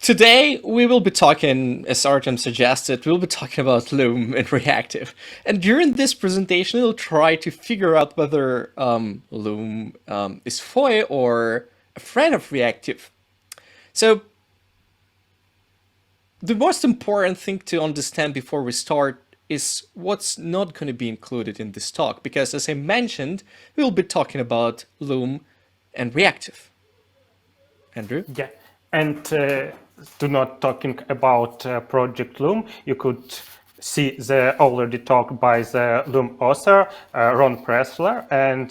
Today we will be talking, as Artem suggested, we'll be talking about Loom and Reactive. And during this presentation, we'll try to figure out whether Loom is foe or a friend of Reactive. So the most important thing to understand before we start is what's not going to be included in this talk, because as I mentioned, we'll be talking about Loom and Reactive. Andrew? Yeah, and to not talking about Project Loom, you could see the already talk by the Loom author, Ron Pressler, and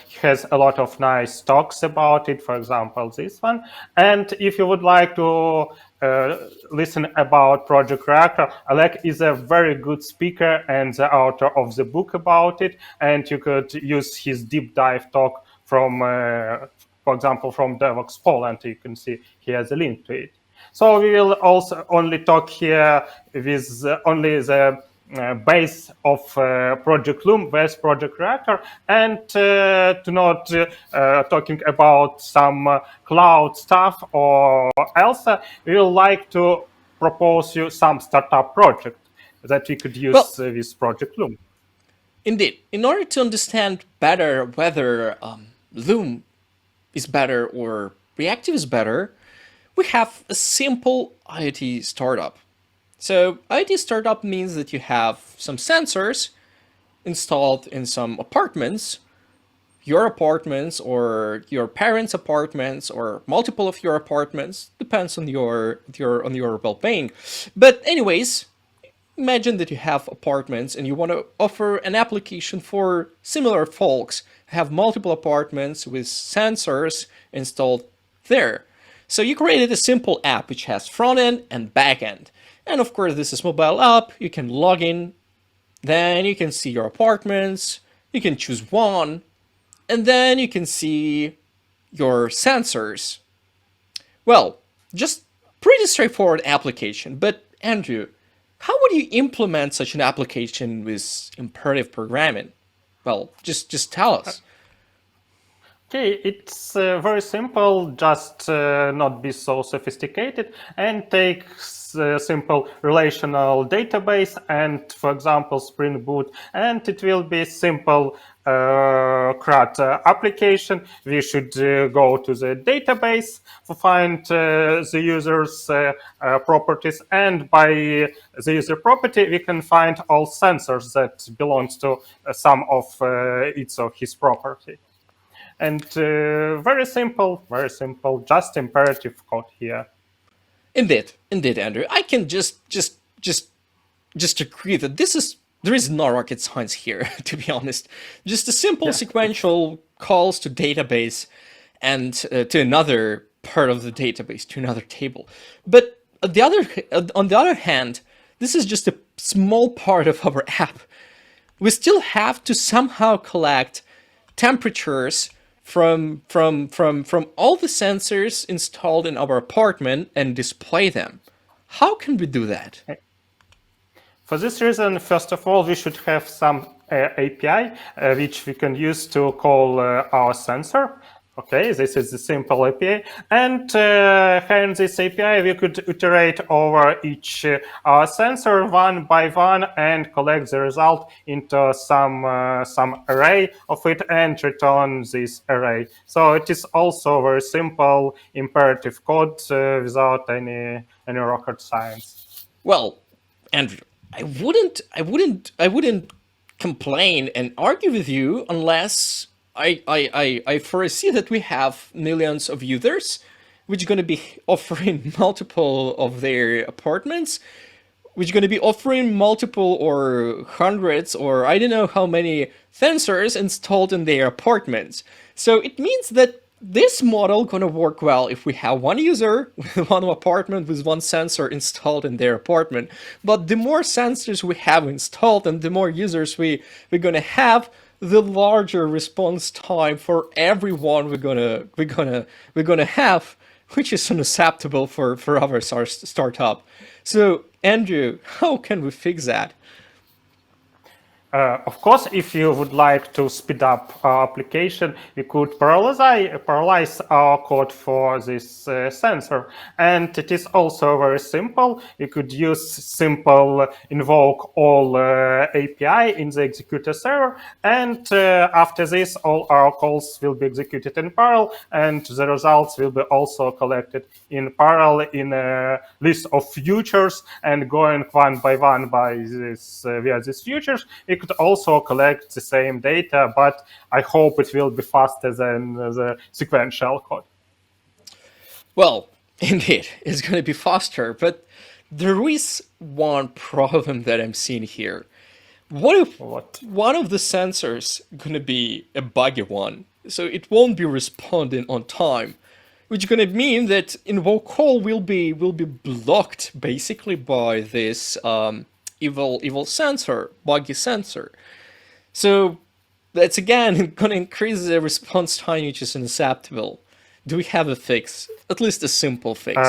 he has a lot of nice talks about it, for example, this one. And if you would like to listen about Project Reactor, Oleh is a very good speaker and the author of the book about it, and you could use his deep dive talk from for example, from Devox Poland. You can see he has a link to it. So we will also only talk here with only the base of Project Loom, base Project Reactor, and to not talking about some cloud stuff or else, we would like to propose you some startup project that we could use with Project Loom. Indeed, in order to understand better whether Loom is better or Reactive is better, we have a simple IoT startup. So IoT startup means that you have some sensors installed in some apartments, your apartments or your parents' apartments or multiple of your apartments, depends on your well-being. But anyways, imagine that you have apartments and you want to offer an application for similar folks, have multiple apartments with sensors installed there. So you created a simple app which has front end and back end. And of course, this is mobile app. You can log in, then you can see your apartments, you can choose one, and then you can see your sensors. Well, just pretty straightforward application. But Andrew, how would you implement such an application with imperative programming? Well, just tell us. Okay, it's very simple, just not be so sophisticated and take a simple relational database and, for example, Spring Boot, and it will be simple CRUD application. We should go to the database to find the user's properties, and by the user property we can find all sensors that belongs to some of its or his property. And very simple, just imperative code here. Indeed, Andrew. I can just agree that there is no rocket science here, to be honest. Just a simple sequential calls to database and to another part of the database, to another table. But on the other hand, this is just a small part of our app. We still have to somehow collect temperatures from all the sensors installed in our apartment and display them. How can we do that? For this reason, first of all, we should have some API which we can use to call our sensor. Okay, this is the simple API. And here in this API, we could iterate over each sensor one by one and collect the result into some array of it and return this array. So it is also very simple imperative code without any rocket science. Well, Andrew, I wouldn't complain and argue with you unless I foresee that we have millions of users which are going to be offering multiple of their apartments, which are going to be offering multiple or hundreds or I don't know how many sensors installed in their apartments. So it means that this model going to work well if we have one user with one apartment with one sensor installed in their apartment. But the more sensors we have installed and the more users we're going to have, the larger response time for everyone we're gonna have, which is unacceptable for our startup. So Andrew, how can we fix that? Of course, if you would like to speed up our application, we could parallelize our code for this sensor. And it is also very simple. You could use simple invoke all API in the executor server. And after this, all our calls will be executed in parallel. And the results will be also collected in parallel in a list of futures. And going one by one by this via these futures, we could also collect the same data, but I hope it will be faster than the sequential code. Well, indeed, it's going to be faster, but there is one problem that I'm seeing here. What if one of the sensors going to be a buggy one, so it won't be responding on time, which is going to mean that invoke call will be blocked basically by this evil sensor, buggy sensor. So that's again going to increase the response time, which is unacceptable. Do we have a fix? At least a simple fix.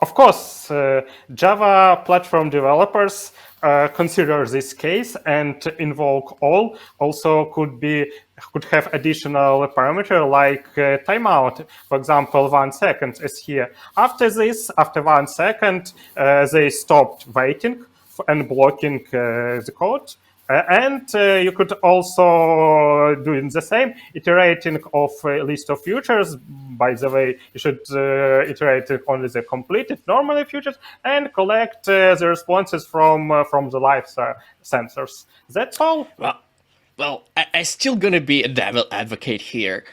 Of course, Java platform developers consider this case, and invoke all also could have additional parameter like timeout, for example, 1 second as here. After this, after 1 second, they stopped waiting and blocking the code. And you could also do the same, iterating of a list of futures. By the way, you should iterate only the completed normally futures and collect the responses from the live sensors. That's all. Well, I still gonna be a devil advocate here,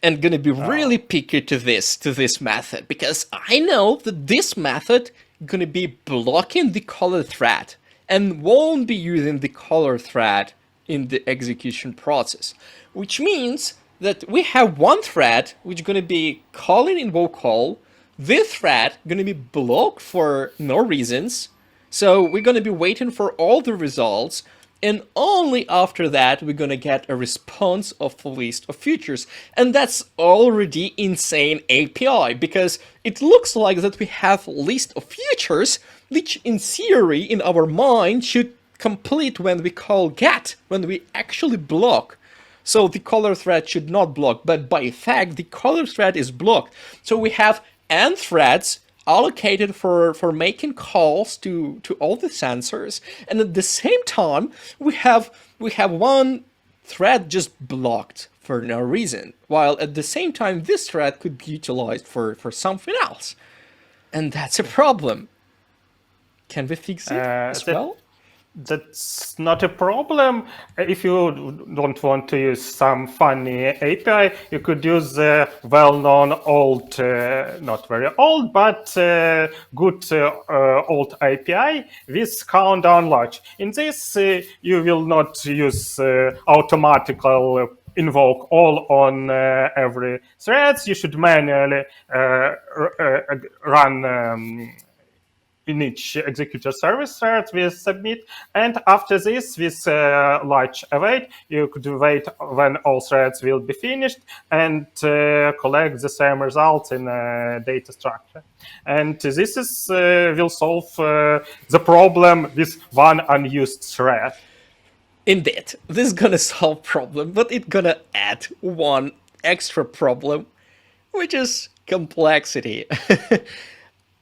and gonna be really picky to this method, because I know that this method gonna be blocking the caller thread and won't be using the caller thread in the execution process, which means that we have one thread which is going to be calling invoke call. This thread going to be blocked for no reasons, so we're going to be waiting for all the results, and only after that we're going to get a response of the list of futures. And that's already insane API, because it looks like that we have list of futures which in theory in our mind should complete when we call get, when we actually block. So the caller thread should not block, but by fact the caller thread is blocked. So we have n threads allocated for making calls to all the sensors, and at the same time we have one thread just blocked for no reason, while at the same time this thread could be utilized for something else. And that's a problem. Can we fix it as well? That's not a problem. If you don't want to use some funny API, you could use the well-known old, not very old, but good old API with countdown latch. In this, you will not use automatical invoke all on every threads. You should manually run in each executor service thread with submit, and after this, with large await, you could wait when all threads will be finished and collect the same results in a data structure. And this is will solve the problem with one unused thread. Indeed, this is gonna solve problem, but it's gonna add one extra problem, which is complexity.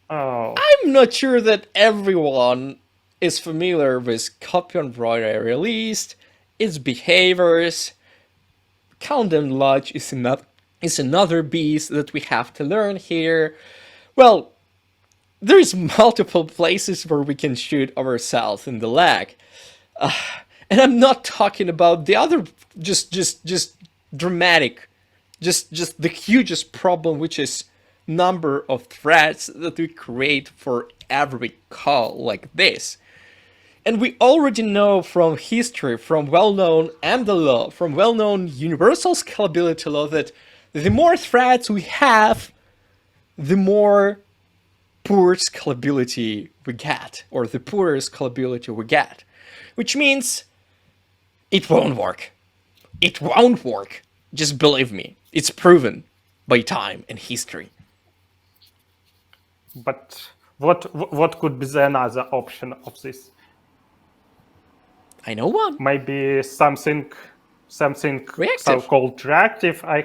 I'm not sure that everyone is familiar with copy on write released, its behaviors. Countdown lodge is another beast that we have to learn here. Well, there's multiple places where we can shoot ourselves in the leg. And I'm not talking about the other just dramatic, just the hugest problem, which is number of threads that we create for every call like this. And we already know from history, from well-known AMDA law, from well-known universal scalability law, that the more threads we have, the more poor scalability we get, or the poorer scalability we get. Which means it won't work. It won't work. Just believe me. It's proven by time and history. But what could be the another option of this? I know one. maybe something Reactive. so-called reactive. I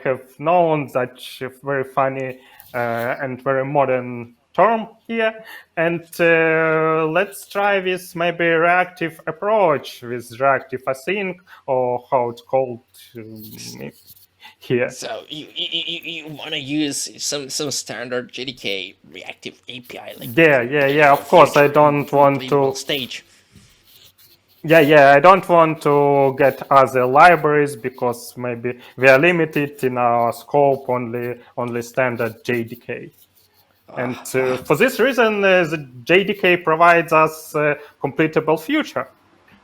have known such a very funny and very modern term here. And let's try this maybe reactive approach with reactive async, or how it's called here. So you want to use some standard JDK reactive API like Yeah. completable Of course, I future, don't want completable to. stage. Yeah. I don't want to get other libraries because maybe we are limited in our scope only standard JDK. And for this reason, the JDK provides us a completable future.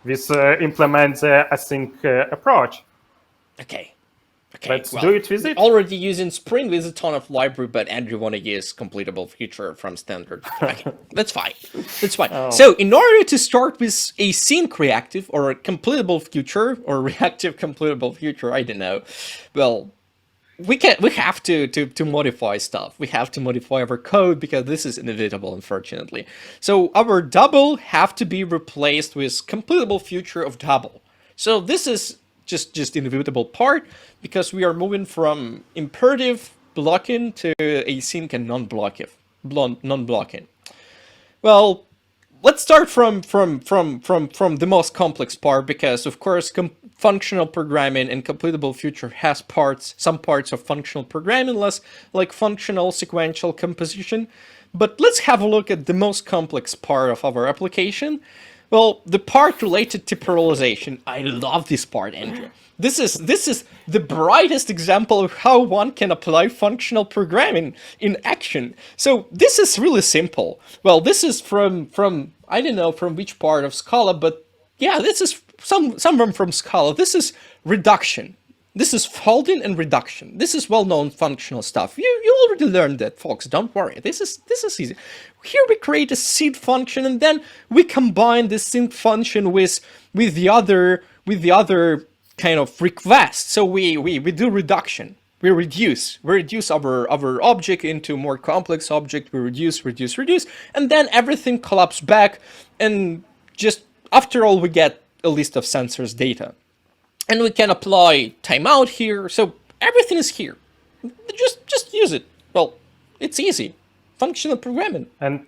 This implements the async approach. Okay. Let's do Well, it with we it. already using Spring with a ton of library, but Andrew want to use completable feature from standard. Okay, that's fine. That's fine. So in order to start with async reactive or a completable future or reactive completable future, I don't know. Well, we have to modify stuff. We have to modify our code because this is inevitable, unfortunately. So our double have to be replaced with completable future of double. So this is just inevitable part because we are moving from imperative blocking to async and non-blocking. Well, let's start from the most complex part because of course functional programming and completable future has some parts of functional programming, less like functional sequential composition. But let's have a look at the most complex part of our application. Well, the part related to parallelization. I love this part, Andrew. This is the brightest example of how one can apply functional programming in action. So this is really simple. Well, this is from I don't know from which part of Scala, but yeah, this is somewhere from Scala. This is reduction. This is folding and reduction. This is well-known functional stuff. You already learned that, folks. Don't worry. This is easy. Here we create a seed function, and then we combine this seed function with the other kind of request. So we do reduction. We reduce our object into more complex object. We reduce, and then everything collapses back, and just after all, we get a list of sensors data. And we can apply timeout here, so everything is here. Just use it. Well, it's easy. Functional programming. And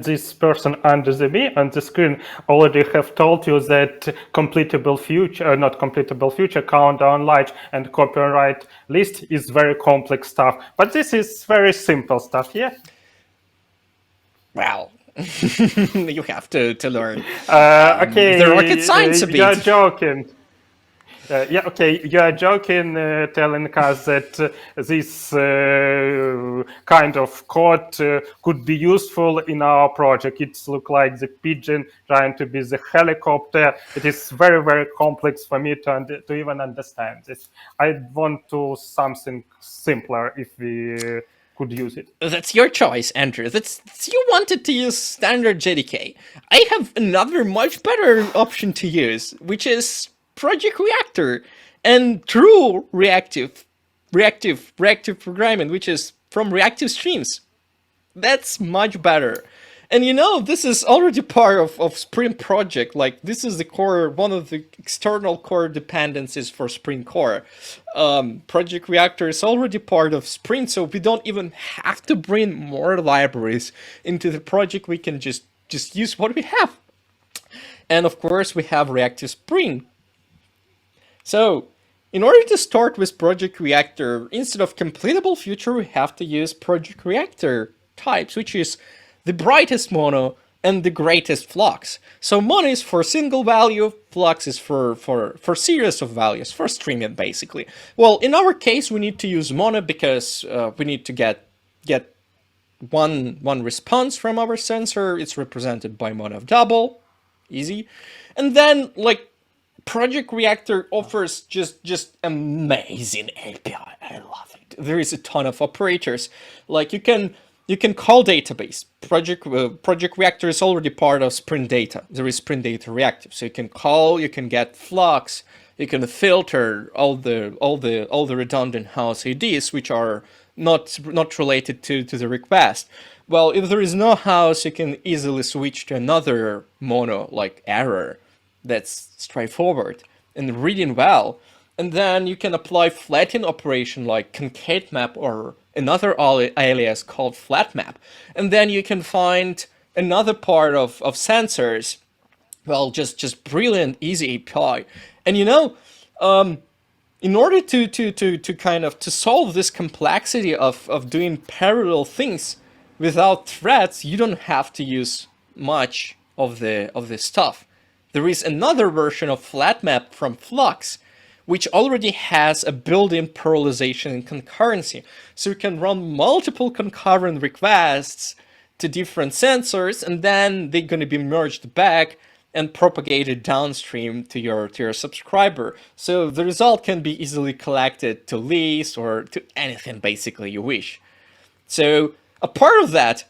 this person under on the screen already have told you that completable future, not completable future, countdown large and copy and write list is very complex stuff. But this is very simple stuff, yeah? Well, you have to learn okay, the rocket science a bit. You're joking. You are joking, telling us that this kind of code could be useful in our project. It's look like the pigeon trying to be the helicopter. It is very, very complex for me to even understand this. I want to something simpler if we could use it. That's your choice, Andrew. That's you wanted to use standard JDK. I have another much better option to use, which is Project Reactor and true reactive programming, which is from reactive streams. That's much better. And you know, this is already part of Spring Project. Like, this is the core, one of the external core dependencies for Spring Core. Project Reactor is already part of Spring, so we don't even have to bring more libraries into the project. We can just use what we have. And of course, we have Reactive Spring. So, in order to start with Project Reactor, instead of completable future, we have to use Project Reactor types, which is the brightest mono and the greatest flux. So mono is for single value, flux is for series of values, for streaming basically. Well, in our case, we need to use mono because we need to get one response from our sensor. It's represented by mono of double, easy. And then like Project Reactor offers just amazing API. I love it. There is a ton of operators. Like you can call database. Project Reactor is already part of Spring Data. There is Spring Data Reactive. So you can call, you can get flux, You can filter all the redundant house IDs which are not related to the request. Well, if there is no house, you can easily switch to another mono like error. That's straightforward and reading well. And then you can apply flatten operation like concat-map or another alias called flatmap. And then you can find another part of sensors. Well, just brilliant, easy API. And in order to kind of to solve this complexity of doing parallel things without threads, you don't have to use much of the stuff. There is another version of flatmap from Flux, which already has a built-in parallelization and concurrency. So you can run multiple concurrent requests to different sensors, and then they're going to be merged back and propagated downstream to your subscriber. So the result can be easily collected to list or to anything basically you wish. So a part of that,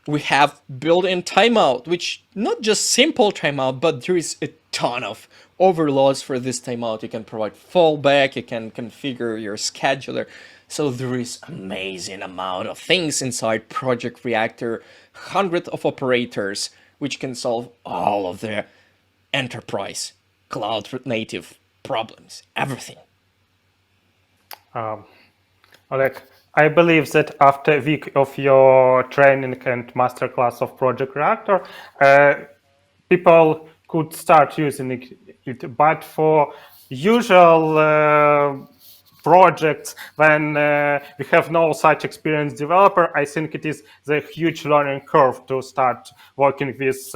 we have built-in timeout, which not just simple timeout, but there is a ton of overloads for this timeout. You can provide fallback, you can configure your scheduler. So there is amazing amount of things inside Project Reactor, hundreds of operators, which can solve all of the enterprise cloud native problems, everything. Oleh, I believe that after a week of your training and masterclass of Project Reactor, people could start using it. But for usual projects when we have no such experienced developer, I think it is the huge learning curve to start working with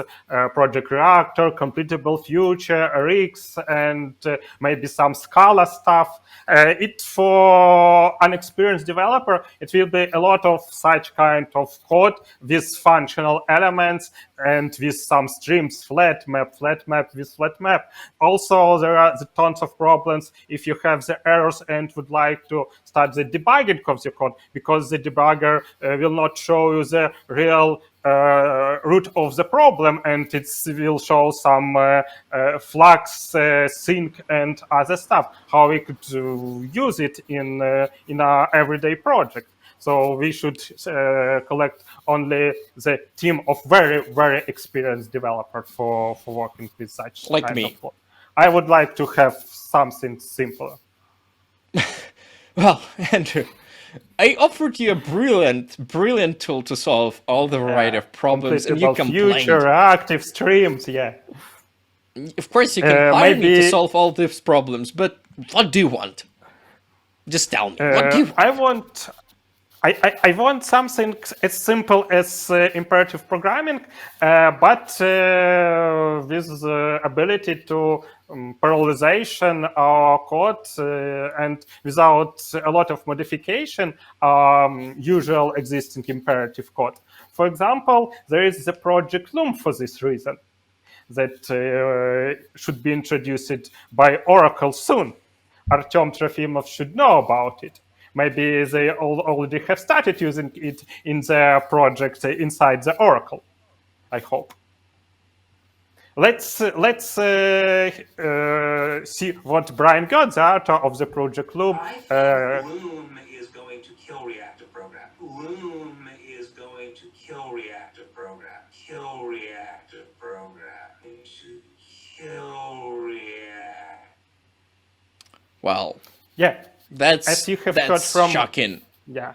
Project Reactor, completable future, RX, and maybe some Scala stuff. It for unexperienced developer, it will be a lot of such kind of code with functional elements and with some streams, flat map with flat map. Also, there are the tons of problems if you have the errors and would like to start the debugging of the code, because the debugger will not show you the real root of the problem, and it will show some flux, sync, and other stuff. How we could use it in our everyday project. So we should collect only the team of very experienced developers for working with such Like kind me. of code. I would like to have something simpler. Well, Andrew, I offered you a brilliant tool to solve all the variety of problems, and you complained. Future, reactive streams, yeah. Of course, you can hire me to maybe- solve all these problems, but what do you want? Just tell me, what do you want? I want something as simple as imperative programming, but with the ability to parallelization our code and without a lot of modification, usual existing imperative code. For example, there is the Project Loom for this reason that should be introduced by Oracle soon. Artem Trofimov should know about it. Maybe they already have started using it in their project inside the Oracle, I hope. Let's see what Brian got, the author of the Project Loom. I think Loom is going to kill reactive program. Loom is going to kill reactive program. Kill reactive program. It should kill react. Well, Yeah. that's As you have heard from, shocking. Yeah.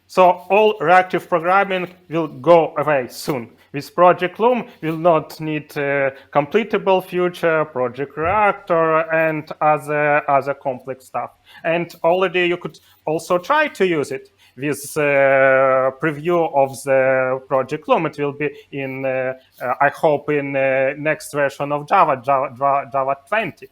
So all reactive programming will go away soon. With Project Loom, we'll not need completable future, Project Reactor, and other complex stuff. And already you could also try to use it with preview of the Project Loom. It will be in, I hope, in next version of Java 20.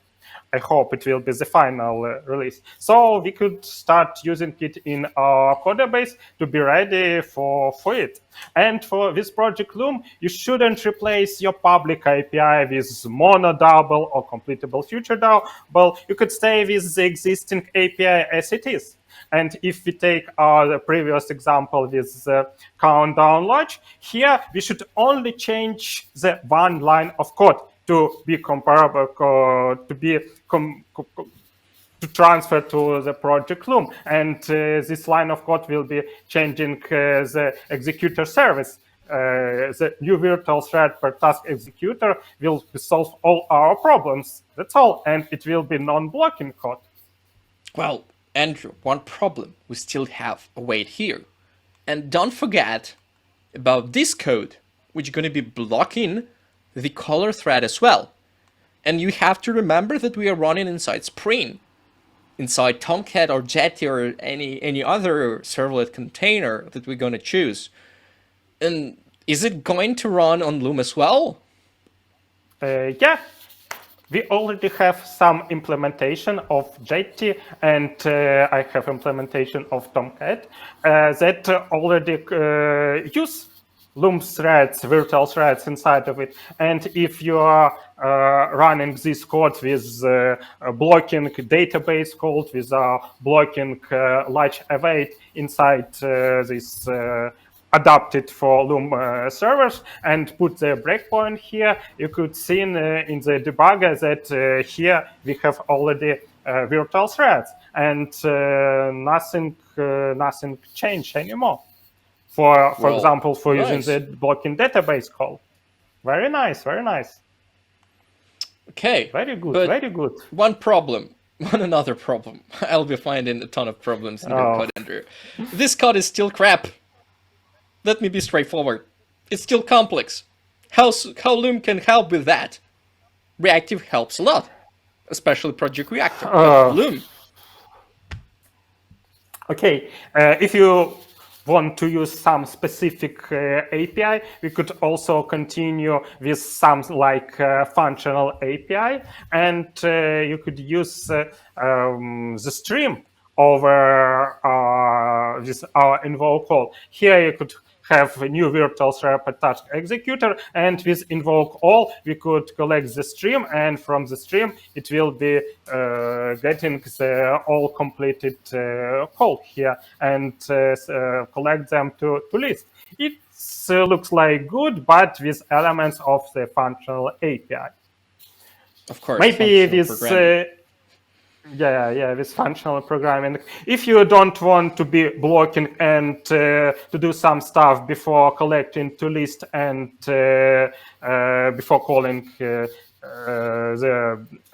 I hope it will be the final release. So we could start using it in our codebase to be ready for it. And for this Project Loom, you shouldn't replace your public API with mono double or completable future double. You could stay with the existing API as it is. And if we take our previous example with the countdown lodge, here we should only change the one line of code to be comparable, to transfer to the Project Loom. And this line of code will be changing the executor service. The new virtual thread per task executor will solve all our problems. That's all. And it will be non-blocking code. Well, Andrew, one problem. We still have a wait here. And don't forget about this code, which is going to be blocking the caller thread as well. And you have to remember that we are running inside Spring, inside Tomcat or Jetty or any other servlet container that we're going to choose. And is it going to run on Loom as well? Yeah. We already have some implementation of Jetty, and I have implementation of Tomcat that already use Loom threads, virtual threads inside of it. And if you are running this code with blocking database code, with blocking large await inside this adapted for Loom servers and put the breakpoint here, you could see in the debugger that here we have already virtual threads, and nothing changed anymore. For example, for nice. using the blocking database call. Very nice, very nice. Okay. Very good, but very good. One another problem. I'll be finding a ton of problems in your code, Andrew. This code is still crap. Let me be straightforward. It's still complex. How Loom can help with that? Reactive helps a lot, especially Project Reactive. But Loom. Okay, if you want to use some specific API, we could also continue with some like functional API, and you could use the stream over this our invoke call. Here you could have a new virtual thread per task executor, and with invoke all we could collect the stream, and from the stream it will be getting the all completed call here and collect them to list. It looks like good, but with elements of the functional API. Of course. Maybe this with functional programming. If you don't want to be blocking and to do some stuff before collecting to list and before calling the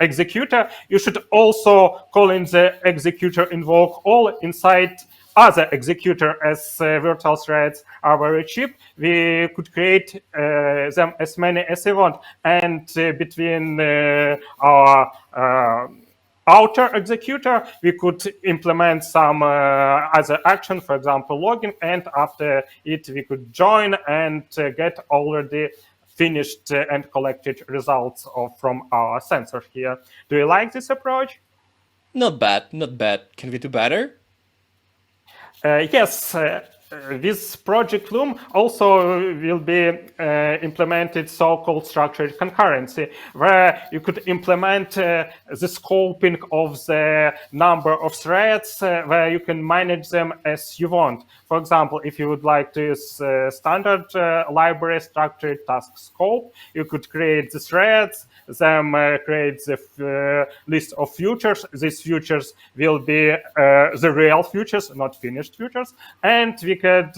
executor, you should also call in the executor invoke all inside other executor. As virtual threads are very cheap, we could create them as many as we want, and between our outer executor, we could implement some other action, for example, logging, and after it, we could join and get already finished and collected results from our sensor here. Do you like this approach? Not bad, not bad. Can we do better? Yes. This Project Loom also will be implemented so-called structured concurrency, where you could implement the scoping of the number of threads, where you can manage them as you want. For example, if you would like to use standard library structured task scope, you could create the threads, then create the list of futures. These futures will be the real futures, not finished futures, and we could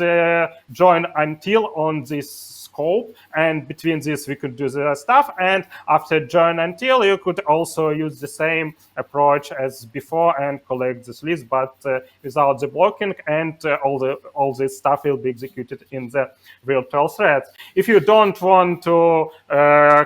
join until on this scope, and between this we could do the stuff, and after join until you could also use the same approach as before and collect this list, but without the blocking, and all this stuff will be executed in the virtual thread. If you don't want to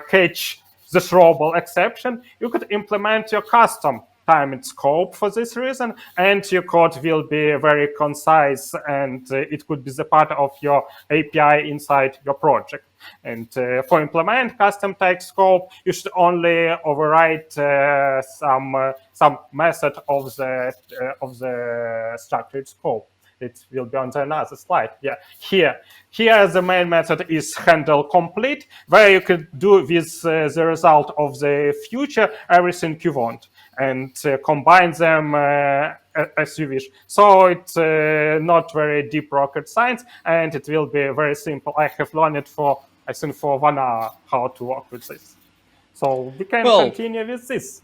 catch the throwable exception, you could implement your custom timed scope for this reason, and your code will be very concise, and it could be the part of your API inside your project. And for implement custom type scope, you should only overwrite some method of the structured scope. It will be on the another slide. Yeah, here the main method is handle complete, where you could do with the result of the future everything you want, and combine them as you wish. So it's not very deep rocket science, and it will be very simple. I have learned it for, I think, for 1 hour how to work with this. So we can Well, continue with this.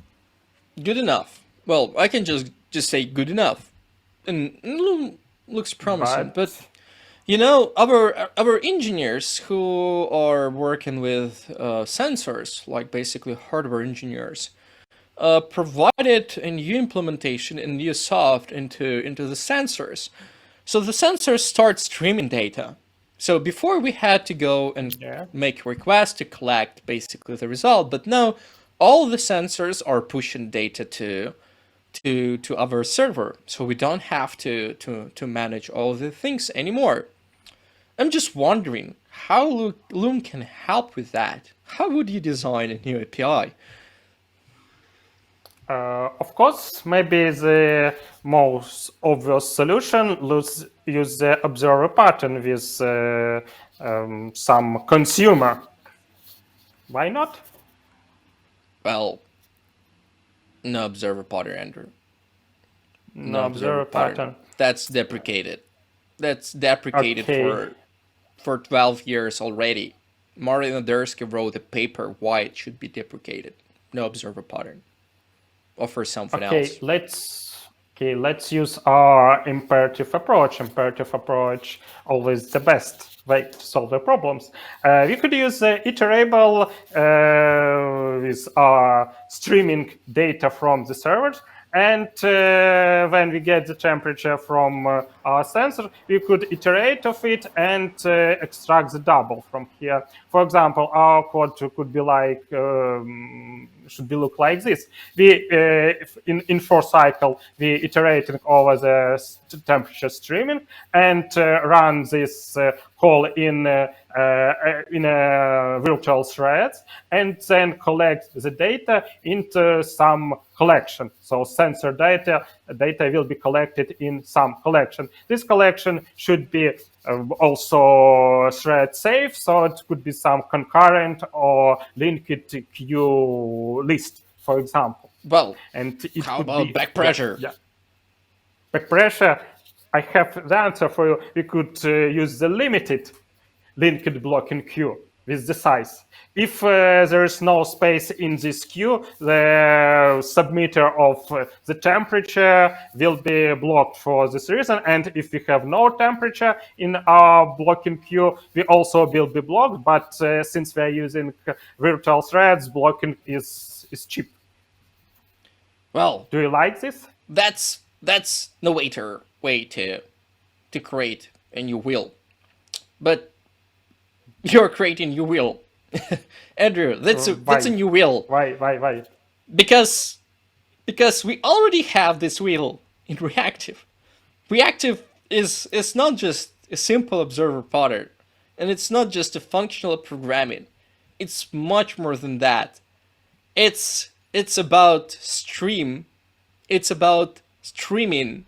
good enough. Well, I can just say good enough, and looks promising. But But our engineers who are working with sensors, like basically hardware engineers, provided a new implementation and new soft into the sensors. So the sensors start streaming data. So before we had to go and yeah, make requests to collect basically the result, but now all the sensors are pushing data to our server, so we don't have to manage all the things anymore. I'm just wondering how Loom can help with that. How would you design a new API? of course, maybe the most obvious solution use the observer pattern with some consumer. Why not? Well, no observer pattern, Andrew. No No observer observer pattern. pattern. That's deprecated. That's deprecated Okay. for 12 years already. Martin Odersky wrote a paper why it should be deprecated. No observer pattern. Offer something else. Let's use our imperative approach. Imperative approach always the best way to solve the problems. We could use the iterable with our streaming data from the servers. And when we get the temperature from our sensor, we could iterate of it and extract the double from here. For example, our code could be like should be look like this. We in for cycle we iterating over the temperature streaming and run this call in virtual threads and then collect the data into some collection. So sensor data will be collected in some collection. This collection should be also thread safe, so it could be some concurrent or linked queue list, for example. Well, And it how could about be back pressure? Yeah. Back pressure. I have the answer for you. We could use the limited linked block in queue with the size. If there is no space in this queue, the submitter of the temperature will be blocked for this reason. And if we have no temperature in our blocking queue, we also will be blocked. But since we are using virtual threads, blocking is cheap. Well, Do you like this? that's no way to create a new wheel. But you're creating new wheel. Andrew, that's a new wheel. Why? Because we already have this wheel in reactive. Reactive is not just a simple observer pattern, and it's not just a functional programming. It's much more than that. It's about it's about streaming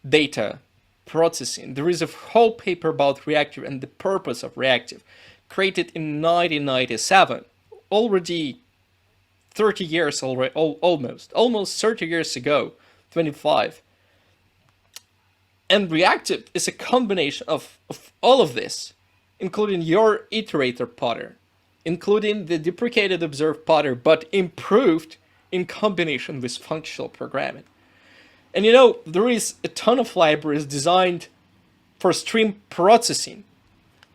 data processing. There is a whole paper about reactive and the purpose of reactive, created in 1997, already 30 years already, almost 30 years ago, 25. And reactive is a combination of all of this, including your iterator pattern, including the deprecated observed pattern, but improved in combination with functional programming. And there is a ton of libraries designed for stream processing.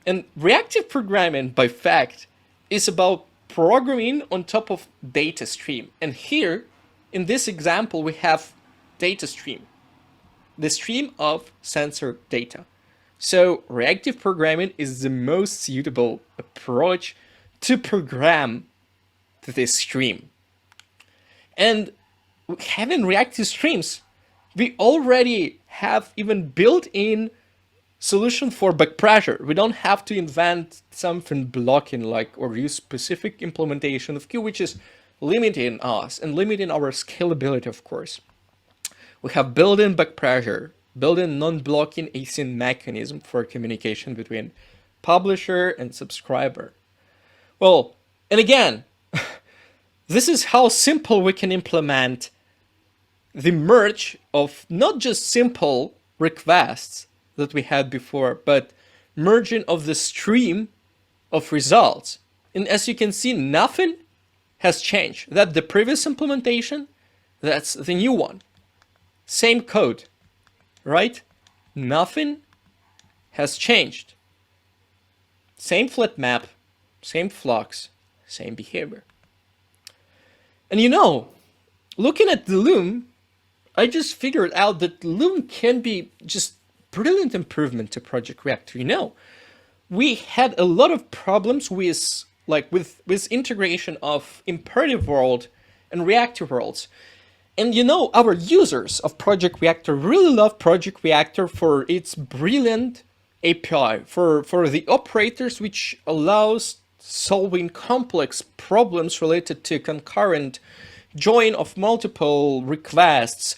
And reactive programming, by fact, is about programming on top of data stream. And here, in this example, we have data stream, the stream of sensor data. So reactive programming is the most suitable approach to program this stream. And having reactive streams, we already have even built-in solution for back pressure. We don't have to invent something blocking or use specific implementation of queue, which is limiting us and limiting our scalability, of course. We have built-in back pressure, built-in non-blocking async mechanism for communication between publisher and subscriber. Well, and again, this is how simple we can implement the merge of not just simple requests that we had before, but merging of the stream of results. And as you can see, nothing has changed. That the previous implementation, that's the new one. Same code, right? Nothing has changed. Same flat map, same flux, same behavior. And you know, looking at the Loom, I just figured out that Loom can be just brilliant improvement to Project Reactor. You know, we had a lot of problems with integration of imperative world and reactive worlds. And you know, our users of Project Reactor really love Project Reactor for its brilliant API, for the operators which allows solving complex problems related to concurrent join of multiple requests,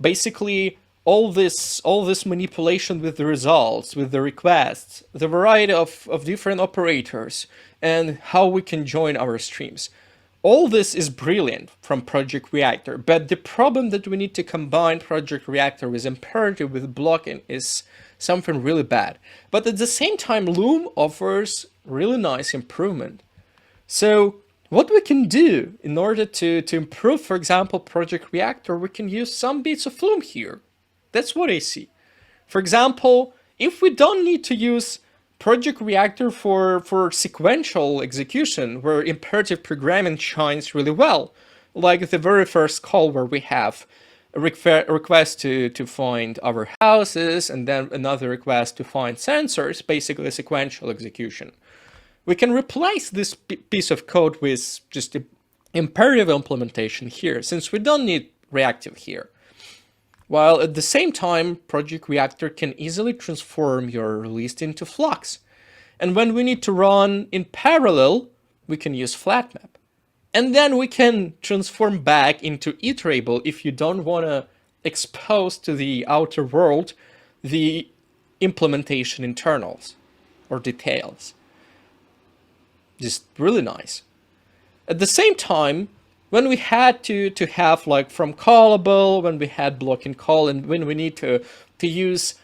basically all this manipulation with the results, with the requests, the variety of different operators, and how we can join our streams. All this is brilliant from Project Reactor, but the problem that we need to combine Project Reactor with imperative with blocking is something really bad. But at the same time, Loom offers really nice improvement. So what we can do in order to improve, for example, Project Reactor, we can use some bits of Loom here. That's what I see. For example, if we don't need to use Project Reactor for sequential execution, where imperative programming shines really well, like the very first call where we have a request to find our houses and then another request to find sensors, basically a sequential execution. We can replace this piece of code with just an imperative implementation here, since we don't need reactive here. While at the same time, Project Reactor can easily transform your list into flux. And when we need to run in parallel, we can use flatmap. And then we can transform back into iterable if you don't want to expose to the outer world the implementation internals or details. Just really nice. At the same time, when we had to have like from callable, when we had block and call, and when we need to use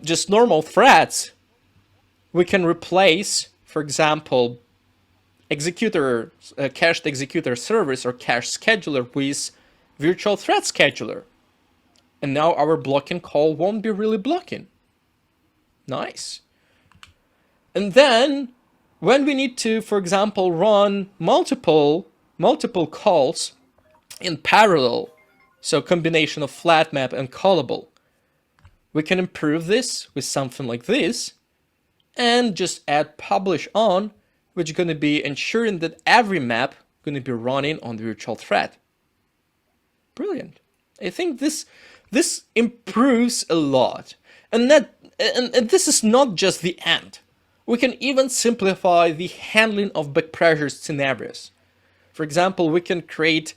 just normal threads, we can replace, for example, executor, cached executor service or cache scheduler with virtual thread scheduler. And now our block and call won't be really blocking. Nice. And then when we need to, for example, run multiple calls in parallel, so combination of flat map and callable, we can improve this with something like this and just add publish on, which is going to be ensuring that every map going to be running on the virtual thread. Brilliant. I think this improves a lot. And this is not just the end. We can even simplify the handling of backpressure scenarios. For example, we can create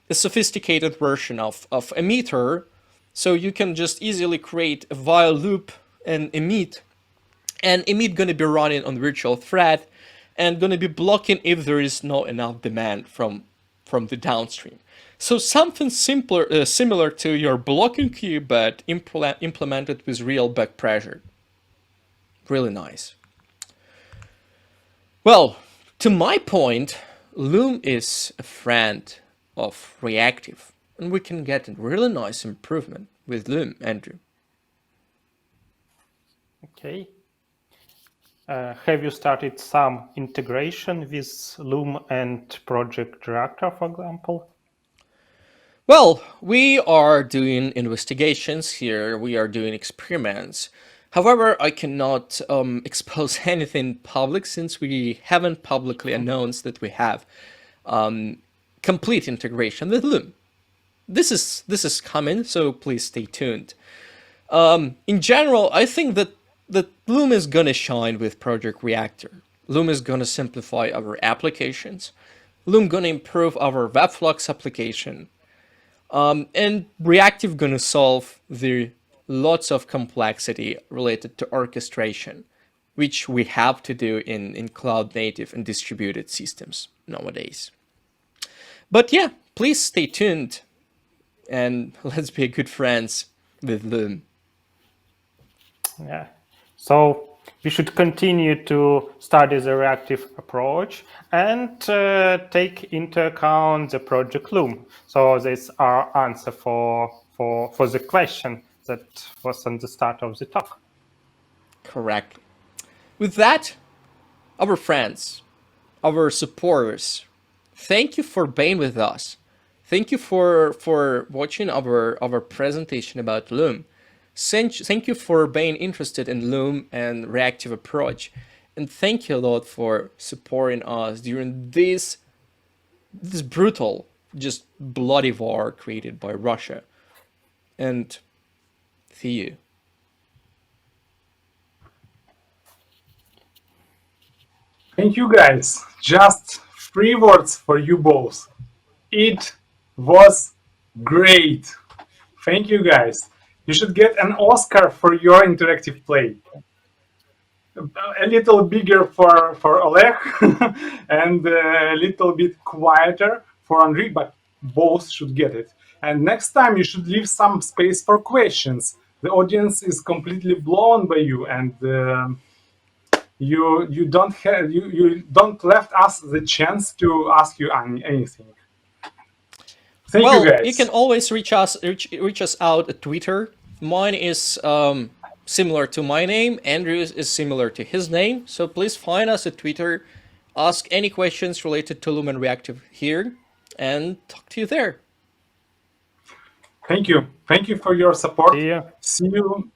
a sophisticated version of emitter, so you can just easily create a while loop and emit going to be running on virtual thread and going to be blocking if there is not enough demand from the downstream. So something similar to your blocking queue, but implemented with real backpressure. Really nice. Well, to my point, Loom is a friend of reactive, and we can get a really nice improvement with Loom, Andrew. Okay. Have you started some integration with Loom and Project Reactor, for example? Well, we are doing investigations here. We are doing experiments. However, I cannot expose anything public since we haven't publicly announced that we have complete integration with Loom. This is coming, so please stay tuned. In general, I think that Loom is going to shine with Project Reactor. Loom is going to simplify our applications. Loom going to improve our Webflux application. And Reactive going to solve the lots of complexity related to orchestration, which we have to do in cloud native and distributed systems nowadays. But yeah, please stay tuned and let's be good friends with Loom. Yeah. So We should continue to study the reactive approach and take into account the Project Loom. So this is our answer for the question that was on the start of the talk. Correct. With that, our friends, our supporters, thank you for being with us. Thank you for watching our presentation about Loom. Thank you for being interested in Loom and reactive approach. And thank you a lot for supporting us during this brutal, just bloody war created by Russia. And see you. Thank you, guys. Just 3 words for you both. It was great. Thank you, guys. You should get an Oscar for your interactive play. A little bigger for Oleh and a little bit quieter for Andrii, but both should get it. And next time you should leave some space for questions. The audience is completely blown by you, and you don't left us the chance to ask you anything. Thank you, guys. You can always reach us out at Twitter. Mine is similar to my name. Andrew's is similar to his name. So please find us at Twitter. Ask any questions related to Loom and Reactive here, and talk to you there. Thank you. Thank you for your support. See you. See you